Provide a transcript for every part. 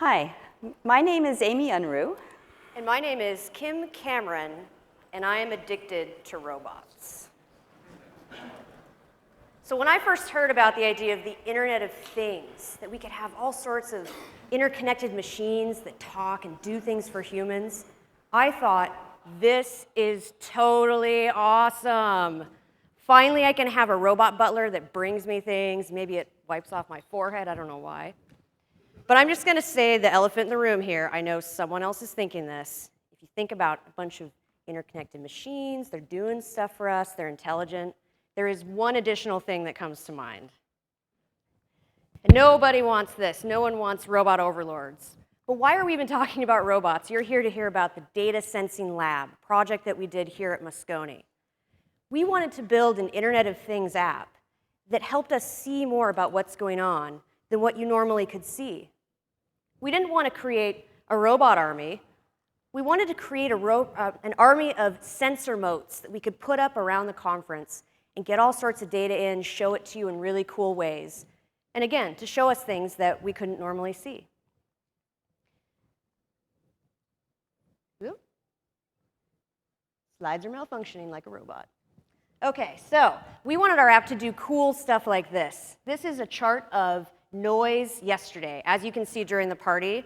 Hi, my name is Amy Unruh. And my name is Kim Cameron, and I am addicted to robots. So when I first heard about the idea of the Internet of Things, that we could have all sorts of interconnected machines that talk and do things for humans, I thought, this is totally awesome. Finally, I can have a robot butler that brings me things. Maybe it wipes off my forehead, I don't know why. But I'm just going to say the elephant in the room here. I know someone else is thinking this. If you think about a bunch of interconnected machines, they're doing stuff for us, they're intelligent, there is one additional thing that comes to mind. And nobody wants this. No one wants robot overlords. But why are we even talking about robots? You're here to hear about the Data Sensing Lab, a project that we did here at Moscone. We wanted to build an Internet of Things app that helped us see more about what's going on than what you normally could see. We didn't want to create a robot army. We wanted to create an army of sensor motes that we could put up around the conference and get all sorts of data in, show it to you in really cool ways. And again, to show us things that we couldn't normally see. Ooh. Slides are malfunctioning like a robot. Okay, so we wanted our app to do cool stuff like this. This is a chart of noise yesterday. As you can see during the party,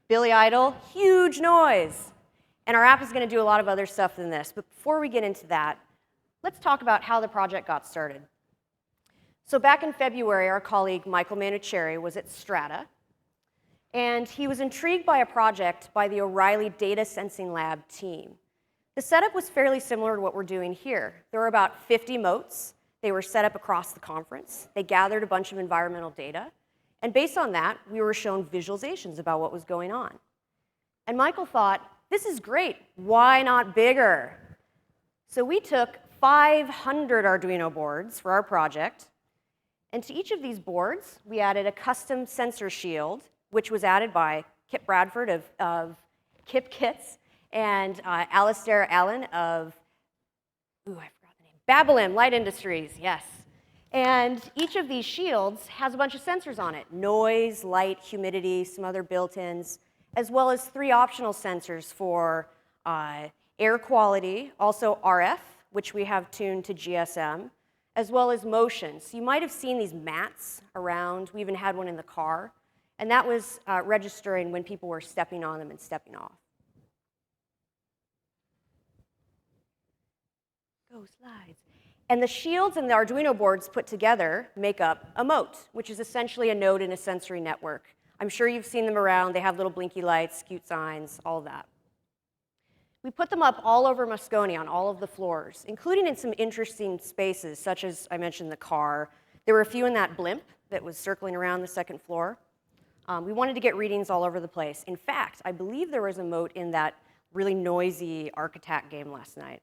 Billy Idol, huge noise. And our app is going to do a lot of other stuff than this. But before we get into that, let's talk about how the project got started. So back in February, our colleague Michael Manucheri was at Strata, and he was intrigued by a project by the O'Reilly Data Sensing Lab team. The setup was fairly similar to what we're doing here. There were about 50 motes. They were set up across the conference. They gathered a bunch of environmental data. And based on that, we were shown visualizations about what was going on. And Michael thought, this is great. Why not bigger? So we took 500 Arduino boards for our project. And to each of these boards, we added a custom sensor shield, which was added by Kip Bradford of Kip Kits and Alistair Allen of, I forgot the name, Babylon Light Industries, yes. And each of these shields has a bunch of sensors on it: noise, light, humidity, some other built-ins, as well as 3 optional sensors for air quality, also RF, which we have tuned to GSM, as well as motion. So you might have seen these mats around. We even had one in the car. And that was registering when people were stepping on them and stepping off. Go slides. And the shields and the Arduino boards put together make up a mote, which is essentially a node in a sensory network. I'm sure you've seen them around. They have little blinky lights, cute signs, all of that. We put them up all over Moscone on all of the floors, including in some interesting spaces, such as I mentioned the car. There were a few in that blimp that was circling around the second floor. We wanted to get readings all over the place. In fact, I believe there was a mote in that really noisy Arc Attack game last night.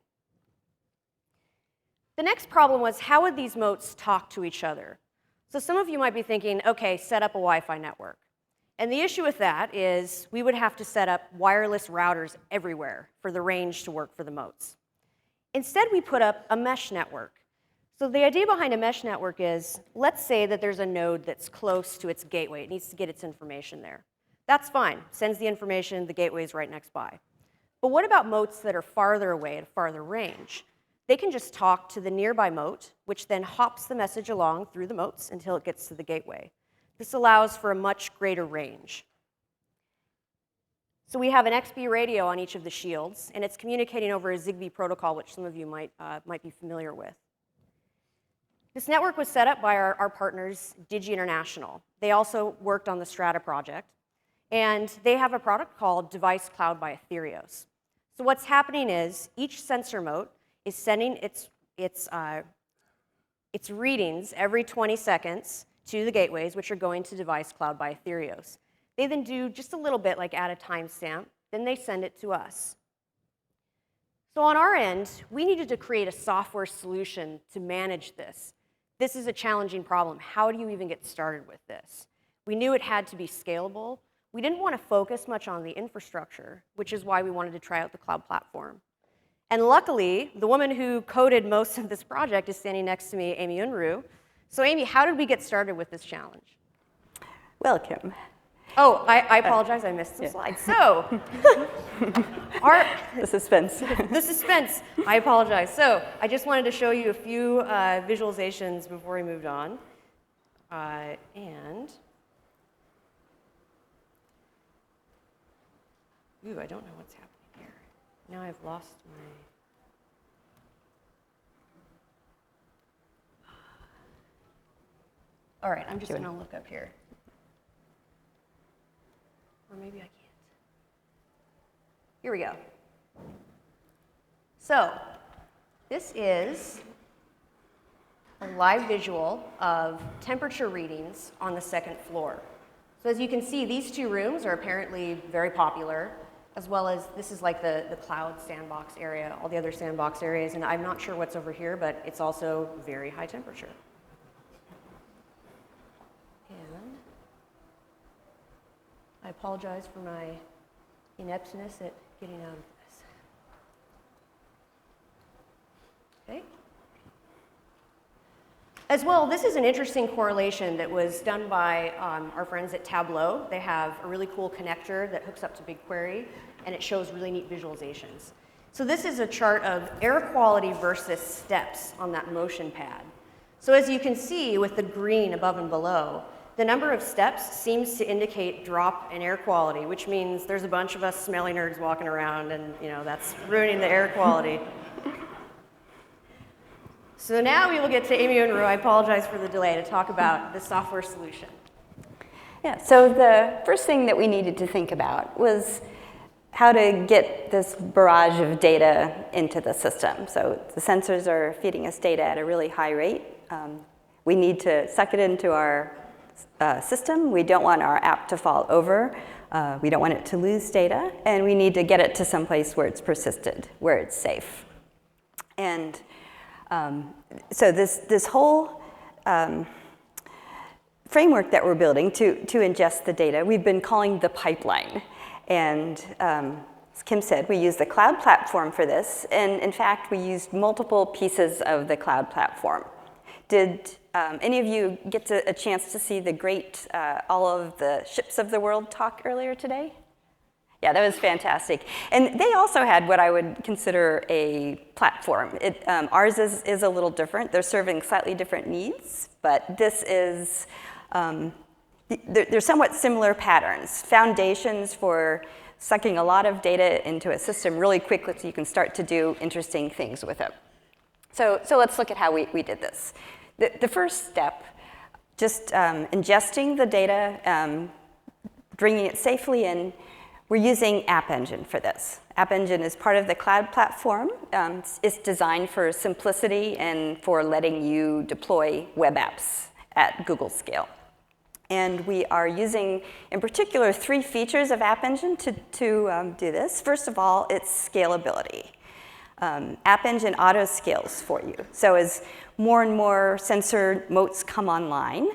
The next problem was, how would these motes talk to each other? So some of you might be thinking, okay, set up a Wi-Fi network. And the issue with that is we would have to set up wireless routers everywhere for the range to work for the motes. Instead, we put up a mesh network. So the idea behind a mesh network is, let's say that there's a node that's close to its gateway. It needs to get its information there. That's fine. Sends the information, the gateway is right next by. But what about motes that are farther away at a farther range? They can just talk to the nearby mote, which then hops the message along through the motes until it gets to the gateway. This allows for a much greater range. So we have an XB radio on each of the shields, and it's communicating over a Zigbee protocol, which some of you might be familiar with. This network was set up by our partners, Digi International. They also worked on the Strata project, and they have a product called Device Cloud by Ethereos. So what's happening is each sensor mote is sending its readings every 20 seconds to the gateways, which are going to Device Cloud by Ethereos. They then do just a little bit, like add a timestamp, then they send it to us. So on our end, we needed to create a software solution to manage this. This is a challenging problem. How do you even get started with this? We knew it had to be scalable. We didn't want to focus much on the infrastructure, which is why we wanted to try out the cloud platform. And luckily, the woman who coded most of this project is standing next to me, Amy Unruh. So Amy, how did we get started with this challenge? Well, Kim, Oh, I apologize, I missed some slides. So, The suspense. the suspense, I apologize. So, I just wanted to show you a few visualizations before we moved on. Ooh, I don't know what's happening here. Now I've lost my... All right, I'm just going to look up here. Or maybe I can't. Here we go. So, this is a live visual of temperature readings on the second floor. So as you can see, these two rooms are apparently very popular, as well as this is like the cloud sandbox area, all the other sandbox areas, and I'm not sure what's over here, but it's also very high temperature. And I apologize for my ineptness at getting out of this. Okay. As well, this is an interesting correlation that was done by our friends at Tableau. They have a really cool connector that hooks up to BigQuery, and it shows really neat visualizations. So this is a chart of air quality versus steps on that motion pad. So as you can see with the green above and below, the number of steps seems to indicate drop in air quality, which means there's a bunch of us smelly nerds walking around, and that's ruining the air quality. So now we will get to Amy and Unruh. I apologize for the delay, to talk about the software solution. Yeah, so the first thing that we needed to think about was how to get this barrage of data into the system. So the sensors are feeding us data at a really high rate. We need to suck it into our system. We don't want our app to fall over. We don't want it to lose data. And we need to get it to someplace where it's persisted, where it's safe. And so this whole framework that we're building to ingest the data, we've been calling the pipeline. And as Kim said, we use the cloud platform for this. And in fact, we used multiple pieces of the cloud platform. Did any of you get a chance to see the great All of the Ships of the World talk earlier today? Yeah, that was fantastic. And they also had what I would consider a platform. Ours is a little different. They're serving slightly different needs, but this is, they're somewhat similar patterns. Foundations for sucking a lot of data into a system really quickly so you can start to do interesting things with it. So let's look at how we did this. The first step, just ingesting the data, bringing it safely in. We're using App Engine for this. App Engine is part of the cloud platform. It's designed for simplicity and for letting you deploy web apps at Google scale. And we are using, in particular, 3 features of App Engine to do this. First of all, it's scalability. App Engine auto scales for you. So as more and more sensor motes come online,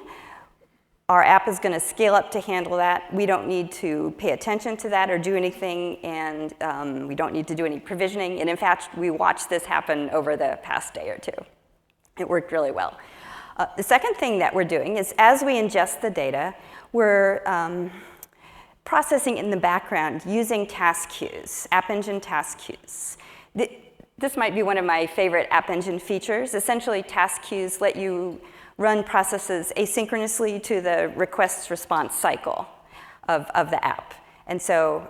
our app is going to scale up to handle that. We don't need to pay attention to that or do anything, and we don't need to do any provisioning. And in fact, we watched this happen over the past day or 2. It worked really well. The second thing that we're doing is as we ingest the data, we're processing in the background using task queues, App Engine task queues. This might be one of my favorite App Engine features. Essentially, task queues let you run processes asynchronously to the request-response cycle of the app. And so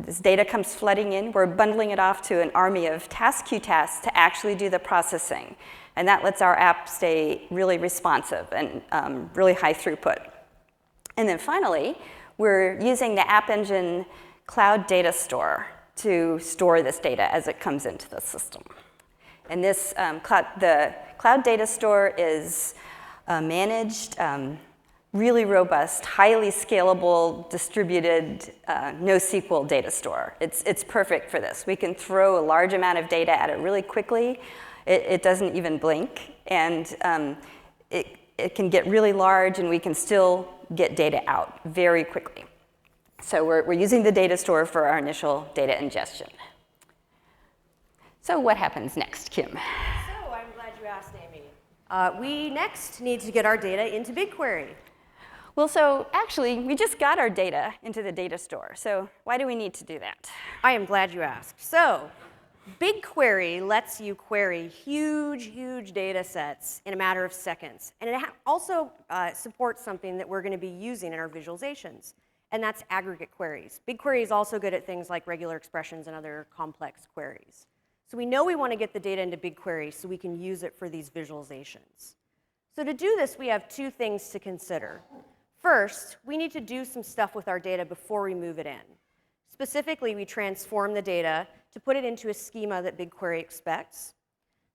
this data comes flooding in. We're bundling it off to an army of task queue tasks to actually do the processing. And that lets our app stay really responsive and really high throughput. And then finally, we're using the App Engine Cloud Datastore to store this data as it comes into the system. And this, the Cloud Datastore is managed, really robust, highly scalable, distributed, NoSQL data store. It's perfect for this. We can throw a large amount of data at it really quickly. It doesn't even blink, and it can get really large, and we can still get data out very quickly. So we're using the data store for our initial data ingestion. So what happens next, Kim? So I'm glad you asked, Amy. We next need to get our data into BigQuery. Well, so actually, we just got our data into the Datastore. So why do we need to do that? I am glad you asked. So BigQuery lets you query huge data sets in a matter of seconds. And it also supports something that we're going to be using in our visualizations, and that's aggregate queries. BigQuery is also good at things like regular expressions and other complex queries. So we know we want to get the data into BigQuery so we can use it for these visualizations. So to do this, we have two things to consider. First, we need to do some stuff with our data before we move it in. Specifically, we transform the data to put it into a schema that BigQuery expects.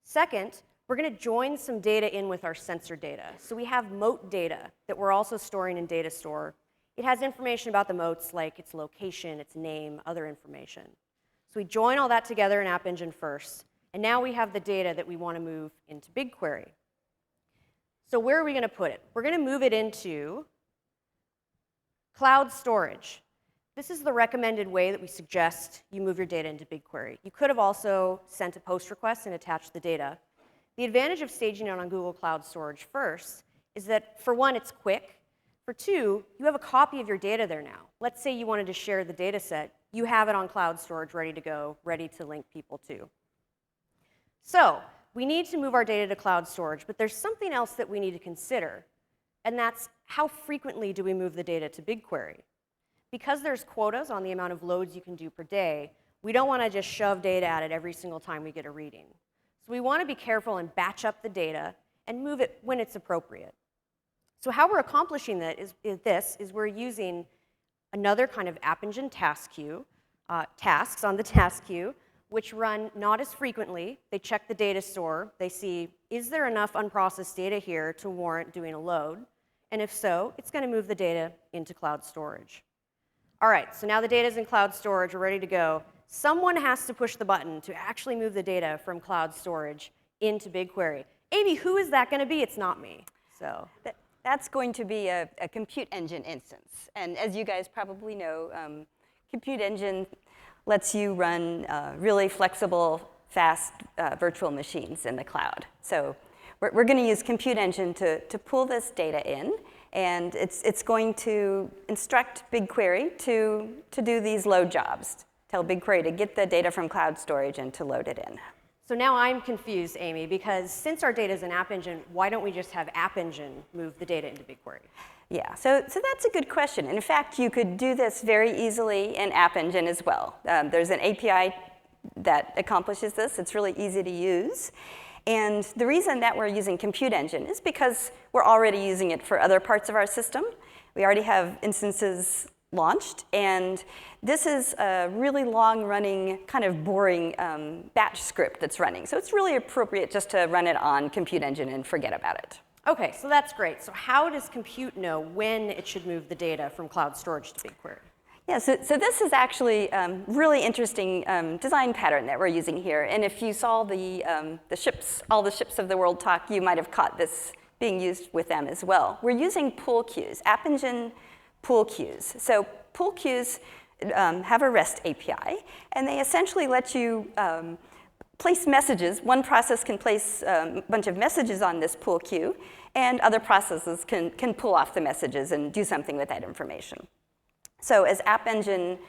Second, we're going to join some data in with our sensor data. So we have mote data that we're also storing in Datastore. It has information about the motes, like its location, its name, other information. So we join all that together in App Engine first, and now we have the data that we want to move into BigQuery. So where are we going to put it? We're going to move it into cloud storage. This is the recommended way that we suggest you move your data into BigQuery. You could have also sent a post request and attached the data. The advantage of staging it on Google Cloud Storage first is that, for one, it's quick. For two, you have a copy of your data there now. Let's say you wanted to share the data set. You have it on cloud storage ready to go, ready to link people to. So we need to move our data to cloud storage, but there's something else that we need to consider, and that's how frequently do we move the data to BigQuery? Because there's quotas on the amount of loads you can do per day, we don't want to just shove data at it every single time we get a reading. So we want to be careful and batch up the data and move it when it's appropriate. So how we're accomplishing that is we're using another kind of App Engine task queue, tasks on the task queue, which run not as frequently. They check the data store. They see, is there enough unprocessed data here to warrant doing a load? And if so, it's going to move the data into cloud storage. All right, so now the data is in cloud storage. We're ready to go. Someone has to push the button to actually move the data from cloud storage into BigQuery. Amy, who is that going to be? It's not me. So That's going to be a compute engine instance. And as you guys probably know, compute engine lets you run really flexible, fast virtual machines in the cloud. So we're going to use compute engine to pull this data in. And it's going to instruct BigQuery to do these load jobs. Tell BigQuery to get the data from cloud storage and to load it in. So now I'm confused, Amy, because since our data is in App Engine, why don't we just have App Engine move the data into BigQuery? Yeah, so that's a good question. In fact, you could do this very easily in App Engine as well. There's an API that accomplishes this. It's really easy to use. And the reason that we're using Compute Engine is because we're already using it for other parts of our system. We already have instances launched, and this is a really long-running, kind of boring batch script that's running. So it's really appropriate just to run it on Compute Engine and forget about it. OK, so that's great. So how does Compute know when it should move the data from cloud storage to BigQuery? Yeah, so this is actually really interesting design pattern that we're using here. And if you saw the ships, all the ships of the world talk, you might have caught this being used with them as well. We're using pool queues, App Engine pool queues. So pool queues have a REST API, and they essentially let you place messages. One process can place a bunch of messages on this pool queue, and other processes can pull off the messages and do something with that information. So as App Engine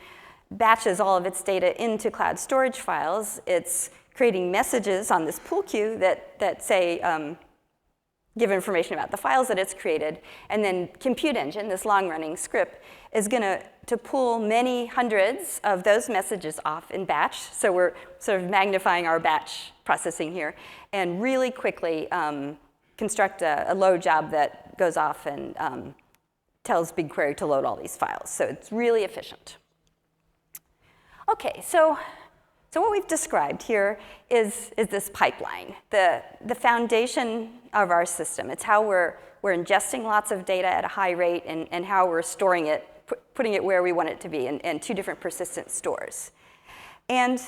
batches all of its data into cloud storage files, it's creating messages on this pool queue that say, give information about the files that it's created. And then Compute Engine, this long-running script, is going to pull many hundreds of those messages off in batch. So we're sort of magnifying our batch processing here, and really quickly construct a load job that goes off and tells BigQuery to load all these files. So it's really efficient. OK, so what we've described here is this pipeline, the foundation of our system. It's how we're ingesting lots of data at a high rate and how we're storing it, putting it where we want it to be in two different persistent stores. And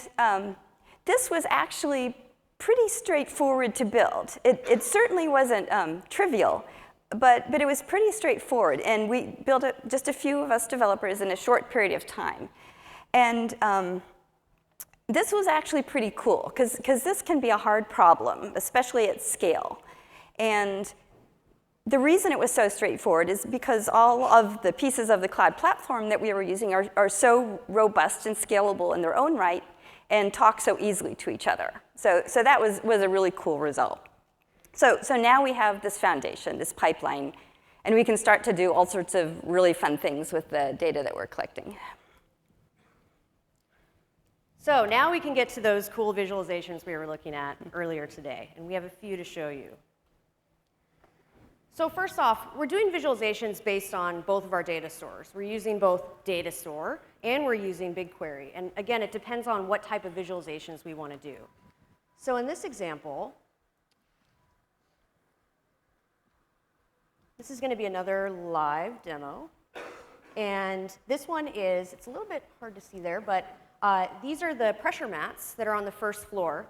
this was actually pretty straightforward to build. It certainly wasn't trivial. But it was pretty straightforward, and we built it, just a few of us developers, in a short period of time. And this was actually pretty cool, because this can be a hard problem, especially at scale. And the reason it was so straightforward is because all of the pieces of the cloud platform that we were using are so robust and scalable in their own right and talk so easily to each other. So that was a really cool result. So now we have this foundation, this pipeline, and we can start to do all sorts of really fun things with the data that we're collecting. So now we can get to those cool visualizations we were looking at earlier today, and we have a few to show you. So first off, we're doing visualizations based on both of our data stores. We're using both Datastore and we're using BigQuery. And again, it depends on what type of visualizations we want to do. So in this example, this is going to be another live demo. And this one is, it's a little bit hard to see there, but these are the pressure mats that are on the first floor.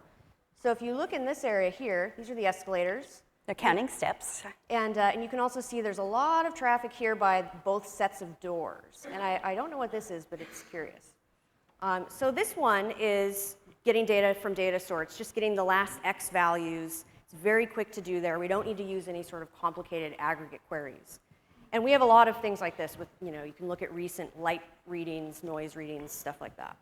So if you look in this area here, these are the escalators. They're counting steps. And you can also see there's a lot of traffic here by both sets of doors. And I don't know what this is, but it's curious. So this one is getting data from Datastore. It's just getting the last X values. It's very quick to do there. We don't need to use any sort of complicated aggregate queries. And we have a lot of things like this with, you can look at recent light readings, noise readings, stuff like that.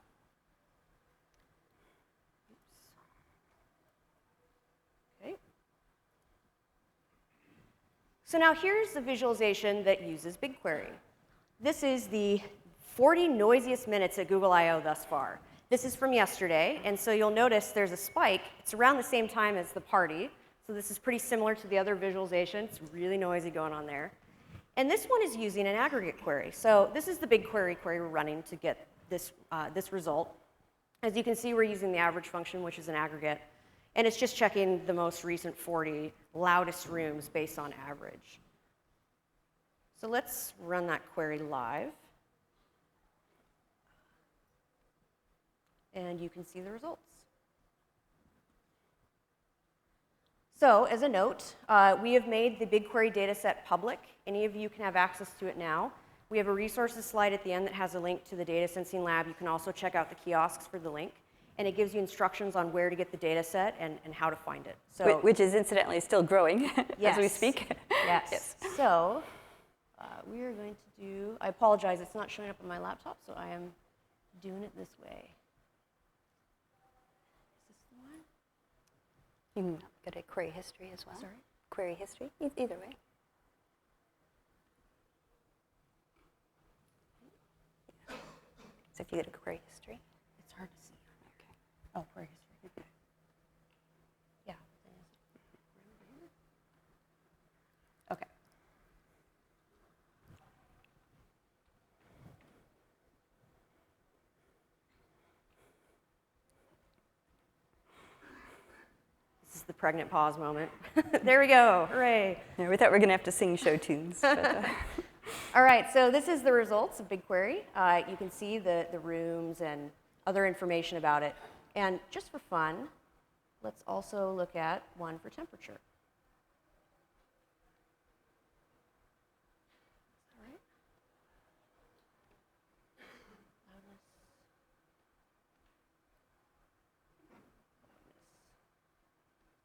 So now here's the visualization that uses BigQuery. This is the 40 noisiest minutes at Google I/O thus far. This is from yesterday, and so you'll notice there's a spike. It's around the same time as the party, so this is pretty similar to the other visualization. It's really noisy going on there. And this one is using an aggregate query. So this is the BigQuery query we're running to get this, this result. As you can see, we're using the average function, which is an aggregate. And it's just checking the most recent 40 loudest rooms based on average. So let's run that query live. And you can see the results. So as a note, we have made the BigQuery dataset public. Any of you can have access to it now. We have a resources slide at the end that has a link to the data sensing lab. You can also check out the kiosks for the link. And it gives you instructions on where to get the data set and how to find it. So, which is incidentally still growing yes, as we speak. Yes. Yes. So we are going to do, I apologize, it's not showing up on my laptop, so I am doing it this way. Is this the one? You can go to query history as well. Sorry? Query history, either way. So if you go to query history. It's hard to see. Oh, query history. Yeah. Okay. This is the pregnant pause moment. There we go. Hooray. Yeah, we thought we were going to have to sing show tunes. But, All right, so this is the results of BigQuery. You can see the rooms and other information about it. And just for fun, let's also look at one for temperature. All right.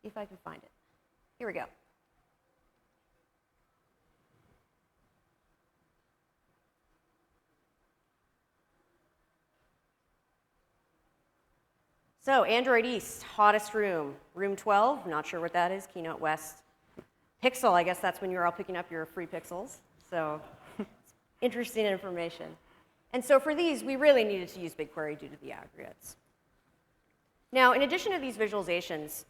If I can find it. Here we go. So Android East, hottest room, room 12, not sure what that is, Keynote West. Pixel, I guess that's when you're all picking up your free pixels. So interesting information. And so for these, we really needed to use BigQuery due to the aggregates. Now, in addition to these visualizations,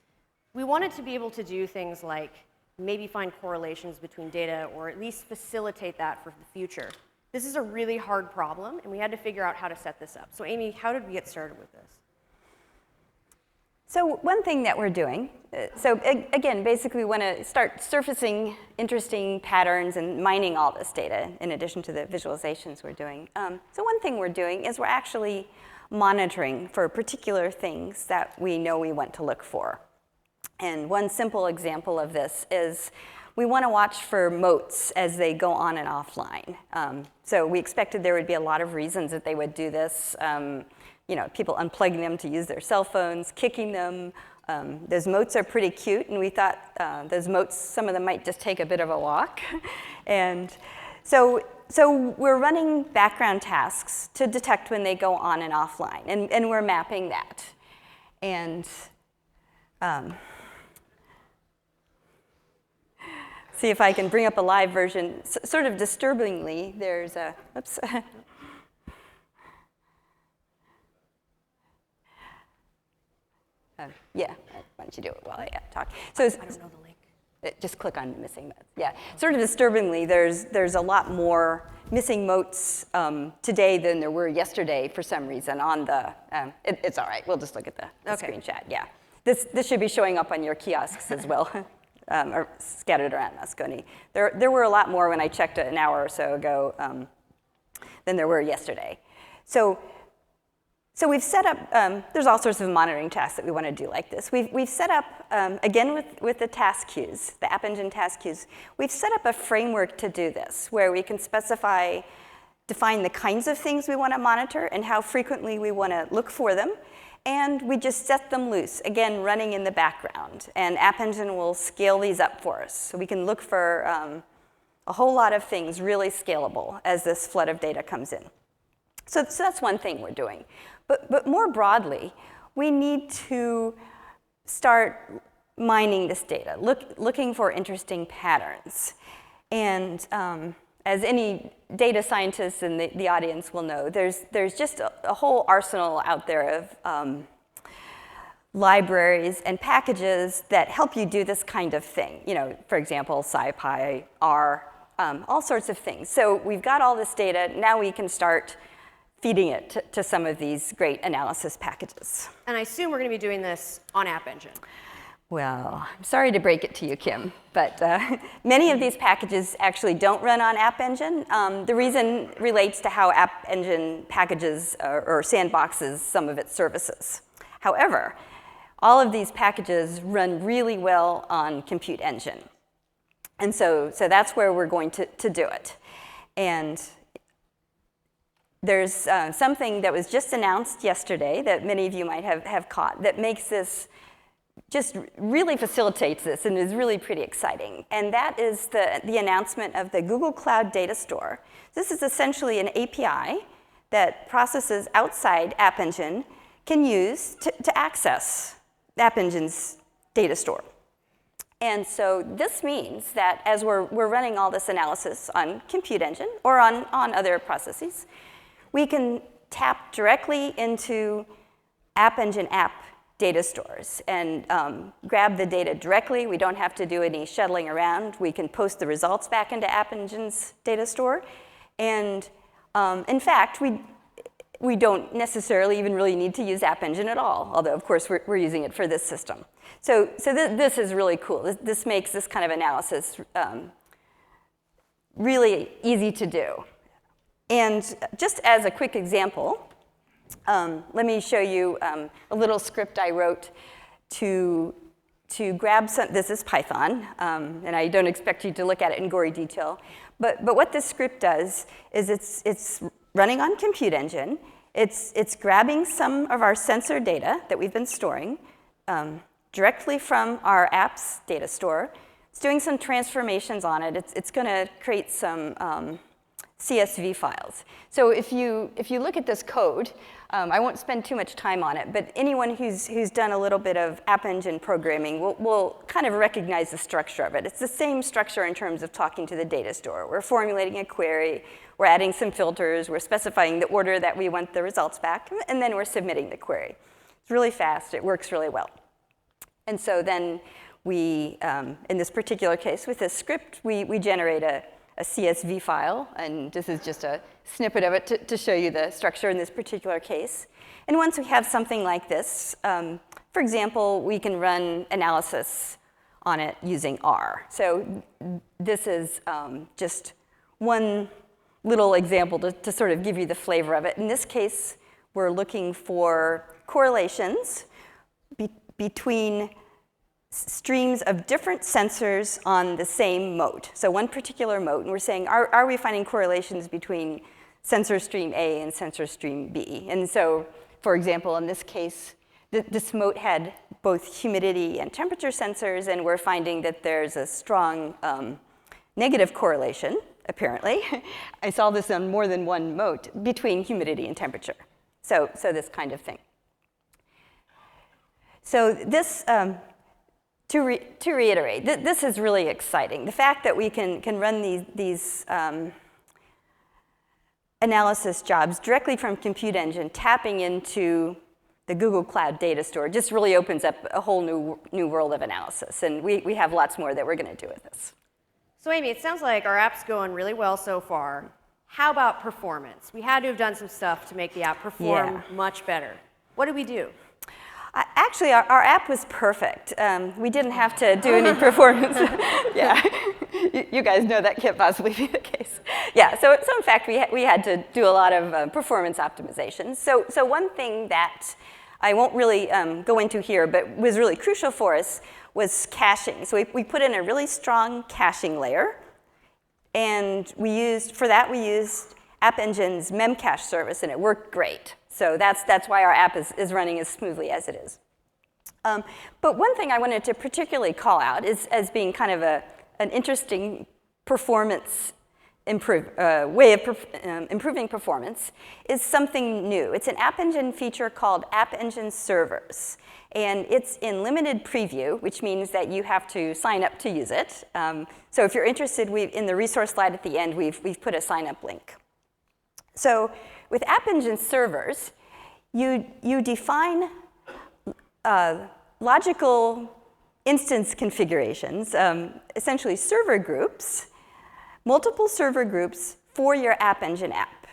we wanted to be able to do things like maybe find correlations between data or at least facilitate that for the future. This is a really hard problem, and we had to figure out how to set this up. So Amy, how did we get started with this? So one thing that we're doing, again, basically we want to start surfacing interesting patterns and mining all this data in addition to the visualizations we're doing. So one thing we're doing is we're actually monitoring for particular things that we know we want to look for. And one simple example of this is we want to watch for motes as they go on and offline. So we expected there would be a lot of reasons that they would do this. People unplugging them to use their cell phones, kicking them. Those motes are pretty cute, and we thought those motes, some of them might just take a bit of a walk. And so we're running background tasks to detect when they go on and offline, and we're mapping that. And see if I can bring up a live version. Sort of disturbingly, there's a, oops. Yeah, why don't you do it while I talk? So I don't know the link. Just click on missing motes. Yeah, sort of disturbingly, there's a lot more missing motes today than there were yesterday for some reason on the, it's all right, we'll just look at the screenshot, yeah. This should be showing up on your kiosks as well, or scattered around Moscone. There were a lot more when I checked it an hour or so ago than there were yesterday. So we've set up, there's all sorts of monitoring tasks that we want to do like this. We've set up, again with the task queues, the App Engine task queues, we've set up a framework to do this, where we can define the kinds of things we want to monitor and how frequently we want to look for them. And we just set them loose, again, running in the background. And App Engine will scale these up for us. So we can look for a whole lot of things really scalable as this flood of data comes in. So that's one thing we're doing. But more broadly, we need to start mining this data, looking for interesting patterns. And as any data scientists in the audience will know, there's just a whole arsenal out there of libraries and packages that help you do this kind of thing. For example, SciPy, R, all sorts of things. So we've got all this data. Now we can start feeding it to some of these great analysis packages. And I assume we're going to be doing this on App Engine. Well, I'm sorry to break it to you, Kim, but many of these packages actually don't run on App Engine. The reason relates to how App Engine packages or sandboxes some of its services. However, all of these packages run really well on Compute Engine. And so that's where we're going to do it. And there's something that was just announced yesterday that many of you might have caught that makes this, just really facilitates this and is really pretty exciting. And that is the announcement of the Google Cloud Datastore. This is essentially an API that processes outside App Engine can use to access App Engine's data store. And so this means that as we're running all this analysis on Compute Engine or on other processes, we can tap directly into App Engine app data stores and grab the data directly. We don't have to do any shuttling around. We can post the results back into App Engine's data store. And in fact, we don't necessarily even really need to use App Engine at all, although of course we're using it for this system. So this is really cool. This makes this kind of analysis really easy to do. And just as a quick example, let me show you a little script I wrote to grab some. This is Python, and I don't expect you to look at it in gory detail. But what this script does is it's running on Compute Engine. It's grabbing some of our sensor data that we've been storing directly from our app's data store. It's doing some transformations on it. It's going to create some CSV files. So if you look at this code, I won't spend too much time on it, but anyone who's done a little bit of App Engine programming will kind of recognize the structure of it. It's the same structure in terms of talking to the data store. We're formulating a query, we're adding some filters, we're specifying the order that we want the results back, and then we're submitting the query. It's really fast, it works really well. And so then we, in this particular case with this script, we generate a CSV file, and this is just a snippet of it to show you the structure in this particular case. And once we have something like this, for example, we can run analysis on it using R. So this is just one little example to sort of give you the flavor of it. In this case, we're looking for correlations between streams of different sensors on the same mote. So one particular mote, and we're saying, are we finding correlations between sensor stream A and sensor stream B? And so, for example, in this case, this mote had both humidity and temperature sensors, and we're finding that there's a strong negative correlation, apparently. I saw this on more than one mote between humidity and temperature. So this kind of thing. So this, to reiterate, this is really exciting. The fact that we can run these analysis jobs directly from Compute Engine, tapping into the Google Cloud Datastore, just really opens up a whole new world of analysis. And we have lots more that we're going to do with this. So Amy, it sounds like our app's going really well so far. How about performance? We had to have done some stuff to make the app perform much better. What did we do? Actually, our app was perfect. We didn't have to do any performance. Yeah, you guys know that can't possibly be the case. Yeah, so in fact, we had to do a lot of performance optimizations. So one thing that I won't really go into here, but was really crucial for us, was caching. So we put in a really strong caching layer, and for that we used App Engine's memcache service, and it worked great. So that's why our app is running as smoothly as it is. But one thing I wanted to particularly call out as being kind of an interesting performance way of improving performance is something new. It's an App Engine feature called App Engine Servers. And it's in limited preview, which means that you have to sign up to use it. So if you're interested, in the resource slide at the end, we've put a sign-up link. So with App Engine Servers, you define logical instance configurations, essentially server groups, multiple server groups for your App Engine app.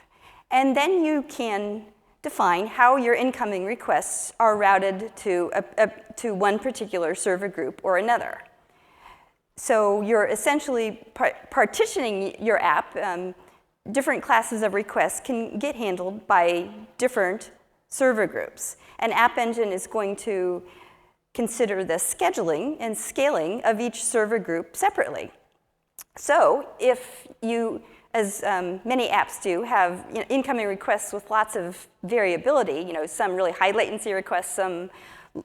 And then you can define how your incoming requests are routed to one particular server group or another. So you're essentially partitioning your app. Different classes of requests can get handled by different server groups. And App Engine is going to consider the scheduling and scaling of each server group separately. So if you, as many apps do, have incoming requests with lots of variability, some really high latency requests, some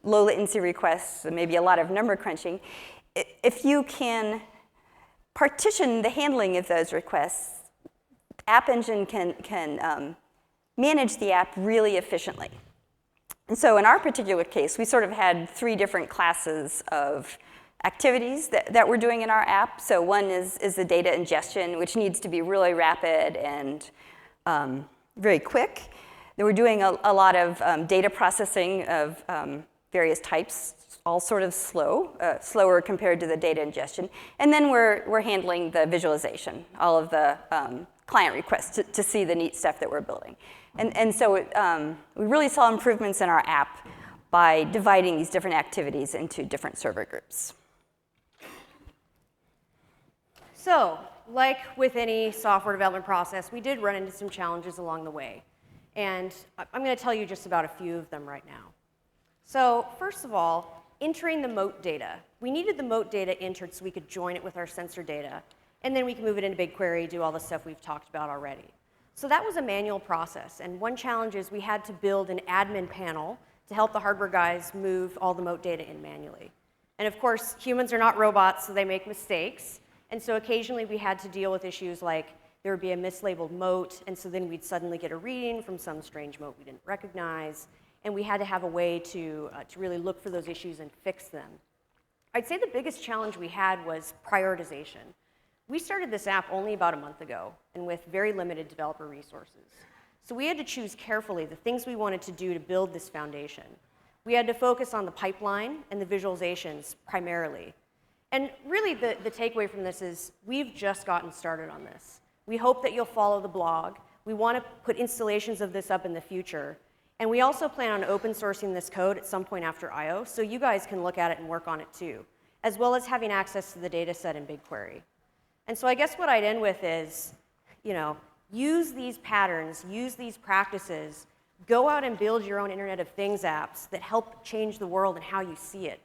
low latency requests, maybe a lot of number crunching, if you can partition the handling of those requests, App Engine can manage the app really efficiently. And so in our particular case, we sort of had 3 different classes of activities that we're doing in our app. So one is the data ingestion, which needs to be really rapid and very quick. Then we're doing a lot of data processing of various types, all sort of slower compared to the data ingestion. And then we're handling the visualization, all of the client requests to see the neat stuff that we're building. And so we really saw improvements in our app by dividing these different activities into different server groups. So, like with any software development process, we did run into some challenges along the way. And I'm going to tell you just about a few of them right now. So, first of all, entering the Mote data. We needed the Mote data entered so we could join it with our sensor data. And then we can move it into BigQuery, do all the stuff we've talked about already. So that was a manual process. And one challenge is we had to build an admin panel to help the hardware guys move all the Mote data in manually. And of course, humans are not robots, so they make mistakes. And so occasionally we had to deal with issues like there would be a mislabeled Mote, and so then we'd suddenly get a reading from some strange Mote we didn't recognize. And we had to have a way to really look for those issues and fix them. I'd say the biggest challenge we had was prioritization. We started this app only about a month ago, and with very limited developer resources. So we had to choose carefully the things we wanted to do to build this foundation. We had to focus on the pipeline and the visualizations primarily. And really, the takeaway from this is we've just gotten started on this. We hope that you'll follow the blog. We want to put installations of this up in the future. And we also plan on open sourcing this code at some point after I/O, so you guys can look at it and work on it too, as well as having access to the data set in BigQuery. And so I guess what I'd end with is, use these patterns, use these practices, go out and build your own Internet of Things apps that help change the world and how you see it.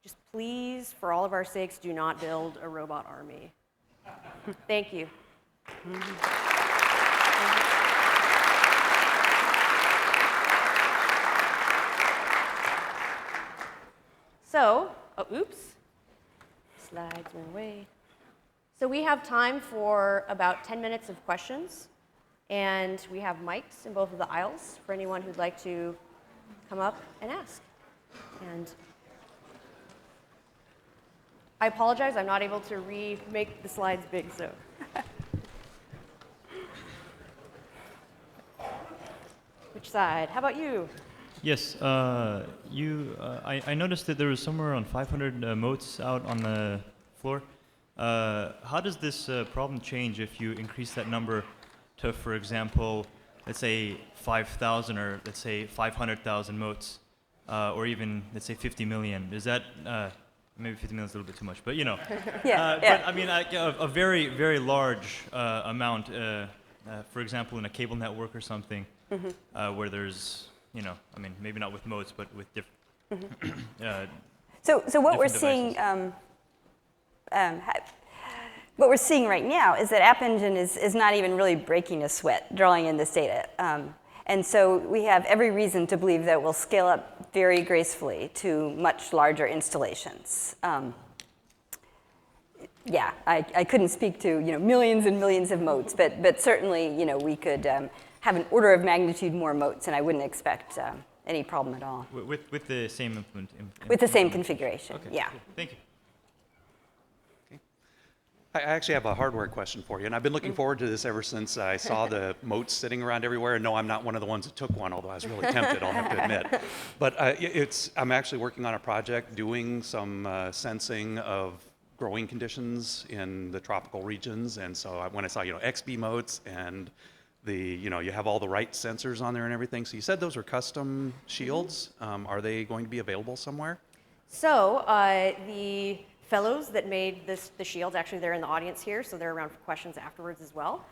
just please, for all of our sakes, do not build a robot army. Thank you. So, oh, oops, slides went away. So we have time for about 10 minutes of questions, and we have mics in both of the aisles for anyone who'd like to come up and ask. And I apologize, I'm not able to remake the slides big, so. Which side? How about you? Yes, I noticed that there was somewhere around 500 motes out on the floor. How does this problem change if you increase that number to, for example, let's say 5,000 or let's say 500,000 motes, or even let's say 50 million? Is that maybe 50 million is a little bit too much, but you know. Yeah. But I mean, a very, very large amount, for example, in a cable network or something, where there's, you know, I mean, maybe not with modes, but with different. So what we're seeing, what we're seeing right now is that App Engine is not even really breaking a sweat drawing in this data. And so we have every reason to believe that we'll scale up very gracefully to much larger installations. Yeah, I couldn't speak to, you know, millions and millions of motes, but certainly, you know, we could have an order of magnitude more motes, and I wouldn't expect any problem at all. With the same with the same configuration, okay. Yeah. Cool. Thank you. I actually have a hardware question for you, and I've been looking forward to this ever since I saw the motes sitting around everywhere. And no, I'm not one of the ones that took one, although I was really tempted, I'll have to admit. But I'm actually working on a project doing some sensing of growing conditions in the tropical regions. And so when I saw, you know, XB motes and you know, you have all the right sensors on there and everything. So you said those are custom shields. Are they going to be available somewhere? So the fellows that made the shields, actually they're in the audience here, so they're around for questions afterwards as well.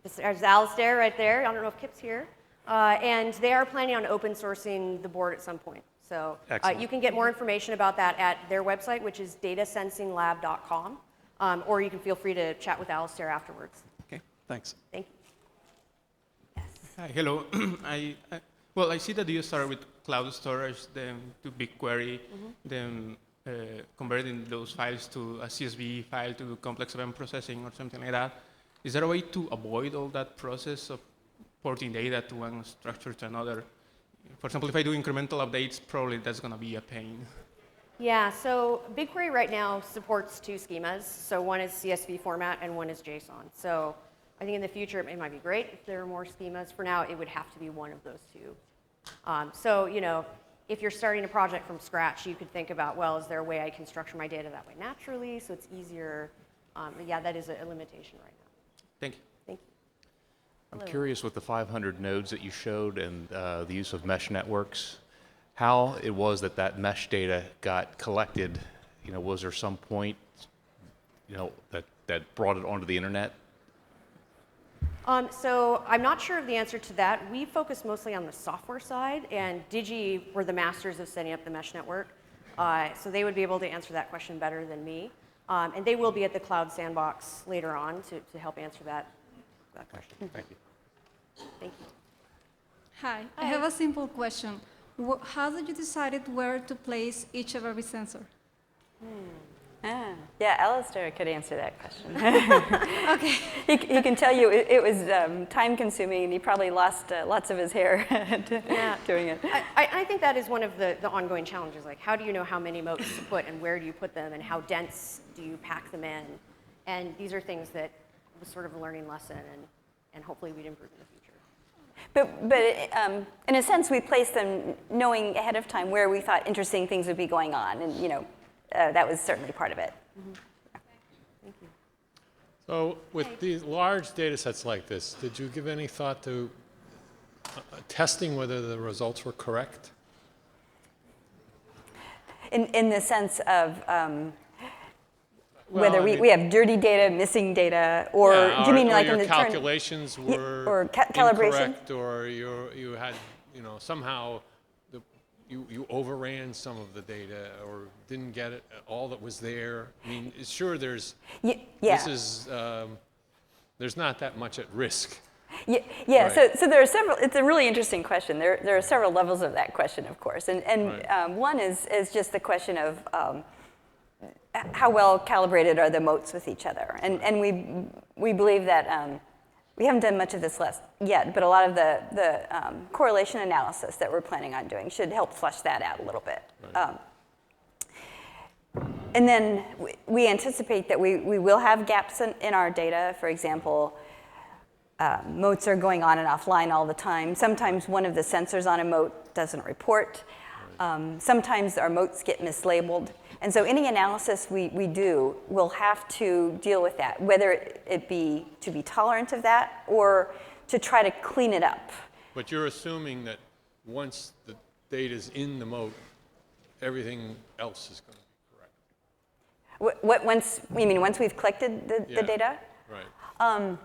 There's Alistair right there. I don't know if Kip's here. And they are planning on open sourcing the board at some point. So you can get more information about that at their website, which is datasensinglab.com, or you can feel free to chat with Alistair afterwards. Okay, thanks. Thank you. Yes. Hi, hello. Well, I see that you start with cloud storage, then to BigQuery, then converting those files to a CSV file to do complex event processing or something like that. Is there a way to avoid all that process of porting data to one structure to another? For example, if I do incremental updates, probably that's going to be a pain. Yeah, so BigQuery right now supports two schemas. So one is CSV format and one is JSON. So I think in the future it might be great if there are more schemas. For now, it would have to be one of those two. So, you know, if you're starting a project from scratch, you could think about, well, is there a way I can structure my data that way naturally so it's easier? But yeah, that is a limitation right now. Thank you. Thank you. I'm curious with the 500 nodes that you showed and the use of mesh networks, how it was that mesh data got collected. You know, was there some point, you know, that brought it onto the internet? So I'm not sure of the answer to that. We focus mostly on the software side, and Digi were the masters of setting up the mesh network. So they would be able to answer that question better than me. And they will be at the Cloud Sandbox later on to help answer that question. Thank you. Thank you. Hi, I have a simple question. How did you decide where to place each of every sensor? Yeah, Alistair could answer that question. Okay. He can tell you it was time-consuming, and he probably lost lots of his hair doing it. I think that is one of the ongoing challenges. Like, how do you know how many motes to put, and where do you put them, and how dense do you pack them in? And these are things that was sort of a learning lesson, and hopefully we'd improve in the future. But in a sense, we placed them knowing ahead of time where we thought interesting things would be going on, and you know. That was certainly part of it. Thank you. So with these large data sets like this, did you give any thought to testing whether the results were correct? In the sense of whether we have dirty data, missing data, or do you mean like in the calculations were or calibration? incorrect, or you had, you know, somehow you overran some of the data or didn't get it, all that was there? I mean, sure, there's, Yeah. this is, there's not that much at risk. Yeah, Right. so there are several, it's a really interesting question. There are several levels of that question, of course. And Right. one is just the question of how well calibrated are the motes with each other. And we believe that, we haven't done much of this yet, but a lot of the correlation analysis that we're planning on doing should help flesh that out a little bit. Right. And then we anticipate that we will have gaps in our data. For example, motes are going on and offline all the time. Sometimes one of the sensors on a mote doesn't report. Sometimes our motes get mislabeled. And so any analysis we do will have to deal with that, whether it be to be tolerant of that or to try to clean it up. But you're assuming that once the data's in the moat, everything else is going to be correct. You mean once we've collected the Yeah. data? Right.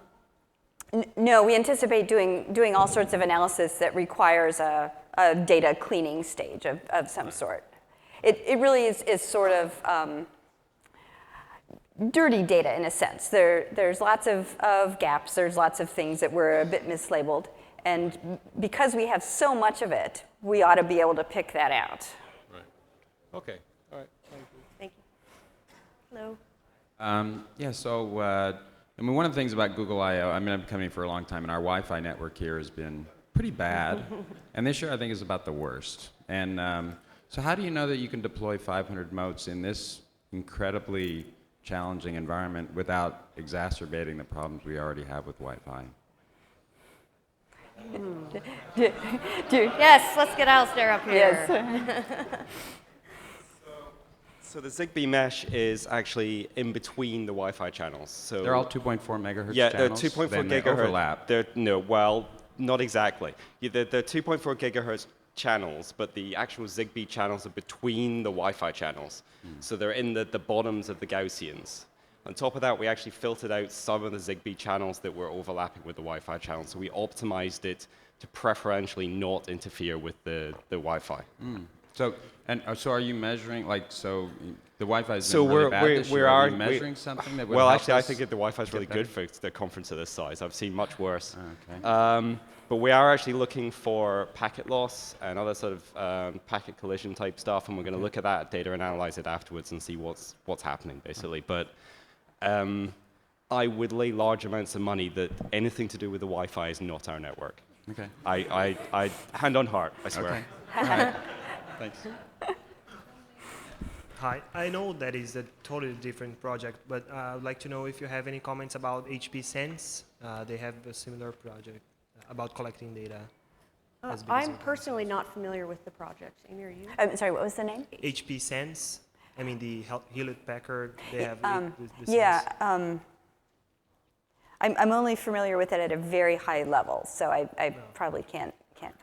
No, we anticipate doing all sorts of analysis that requires a data cleaning stage of some sort. It really is sort of dirty data in a sense. There's lots of gaps, there's lots of things that were a bit mislabeled, and because we have so much of it, we ought to be able to pick that out. Right. Okay. All right. Thank you. Thank you. Hello. Yeah, so I mean, one of the things about Google I/O, I mean, I've been coming for a long time, and our Wi-Fi network here has been pretty bad, and this year I think is about the worst. And so how do you know that you can deploy 500 motes in this incredibly challenging environment without exacerbating the problems we already have with Wi-Fi? Yes, let's get Alistair up here. Yes. So the Zigbee mesh is actually in between the Wi-Fi channels. So They're all 2.4 megahertz yeah, channels? they're 2.4 then they gigahertz. overlap. No, well, not exactly. They're 2.4 gigahertz channels, but the actual Zigbee channels are between the Wi-Fi channels. So they're in the bottoms of the Gaussians. On top of that, we actually filtered out some of the Zigbee channels that were overlapping with the Wi-Fi channels. So we optimized it to preferentially not interfere with the Wi-Fi. So are you measuring, like, so the Wi-Fi is So really bad this year. Are you measuring something that would well, help actually, I us think that the Wi-Fi is really get better? good for the conference of this size. I've seen much worse. Okay. But we are actually looking for packet loss and other sort of packet collision type stuff, and we're going to look at that data and analyze it afterwards and see what's happening, basically. But I would lay large amounts of money that anything to do with the Wi-Fi is not our network. Okay. I hand on heart, I swear. Okay. All right. Thanks. Hi, I know that is a totally different project, but I would like to know if you have any comments about HP Sense. They have a similar project about collecting data. as big as I'm yours. personally not familiar with the project. Amy, are you? I'm sorry, what was the name? HP Sense. I mean, the Hewlett-Packard, they have the Yeah, Sense. I'm only familiar with it at a very high level, so I probably can't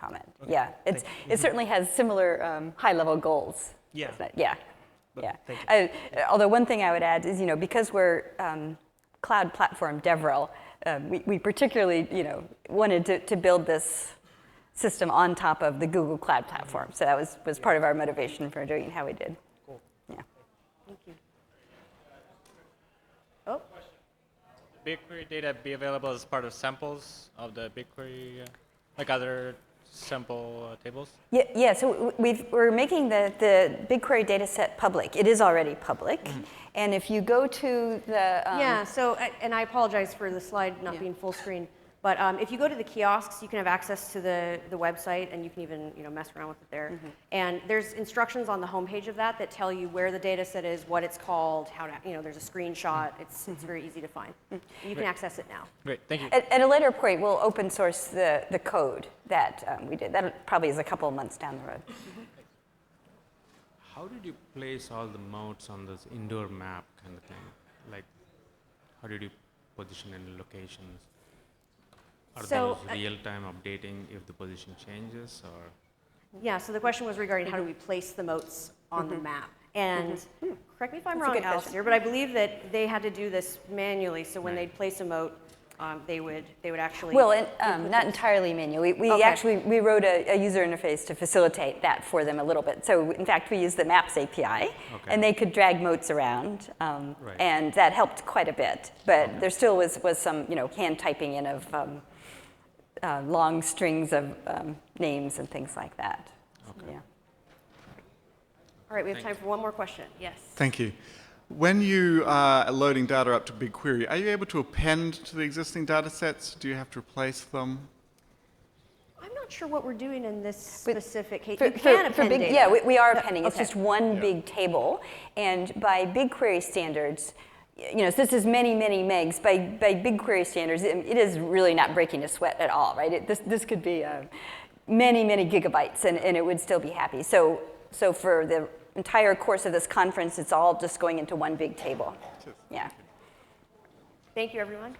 comment. Okay, Yeah, it certainly has similar high-level goals. Yeah. Doesn't it? Yeah, But yeah. thank Although one thing I would add is, because we're cloud platform DevRel, we particularly, wanted to build this system on top of the Google Cloud Platform. So that was part of our motivation for doing how we did. Cool. Yeah. Thank you. Oh, BigQuery data be available as part of samples of the BigQuery, like other sample tables? Yeah. So we're making the BigQuery data set public. It is already public. And if you go to the... yeah, so, and I apologize for the slide not being full screen, but if you go to the kiosks, you can have access to the website, and you can even mess around with it there. And there's instructions on the homepage of that tell you where the data set is, what it's called, how to, there's a screenshot. It's very easy to find. You can access it now. Great, thank you. At a later point, we'll open source the code that we did. That probably is a couple of months down the road. How did you place all the motes on this indoor map kind of thing? Like, how did you position any locations? Are So, those real-time updating if the position changes, or? Yeah, so the question was regarding how do we place the motes on the map. And correct me if I'm That's a wrong, good question. Alistair, but I believe that they had to do this manually. So when they'd place a mote, they would actually. Well, not entirely manual. We Okay. actually wrote a user interface to facilitate that for them a little bit. So in fact, we used the Maps API, and they could drag motes around, and that helped quite a bit. But there still was some hand typing in of long strings of names and things like that. Okay. Yeah. All right, we have time for one more question. Yes. Thank you. When you are loading data up to BigQuery, are you able to append to the existing data sets? Do you have to replace them? I'm not sure what we're doing in this specific case. For, You can append big, data. yeah, we are appending. It's Okay. just one big table, and by BigQuery standards, so this is many, many megs. By BigQuery standards, it is really not breaking a sweat at all, right? This could be many, many gigabytes, and it would still be happy. So for the entire course of this conference, it's all just going into one big table. Yeah. Thank you, everyone.